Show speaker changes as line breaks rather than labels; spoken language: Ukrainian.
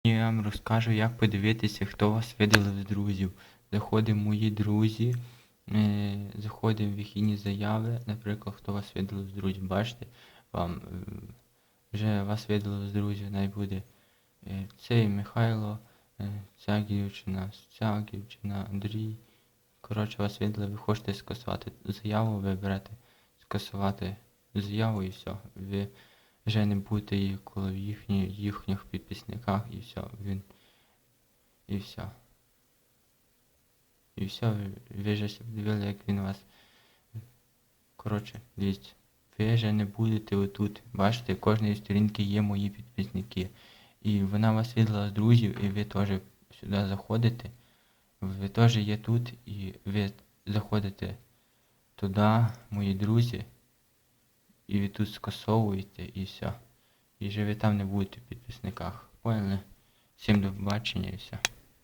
Я вам розкажу, як подивитися, хто вас видалив з друзів. Заходимо мої друзі, заходимо в вихідні заяви, наприклад, хто вас видалив з друзів. Бачите, вам вже вас видалив з друзів, най буде цей Михайло, ця дівчина, Андрій. Коротше, вас видалив, ви хочете скасувати заяву, ви берете скасувати заяву і все. Ви вже не будете її коло їхніх підписниках і все. І все. І все, ви вже подивили, як він вас. Коротше, дивіться. Ви вже не будете отут. Бачите, в кожній сторінці є мої підписники. І вона вас видала з друзів, і ви теж сюди заходите. Ви теж є тут, і ви заходите туди, мої друзі. І ви тут скасовуєте і все. І вже ви там не будете в підписниках. Поняли? Всім до побачення і все.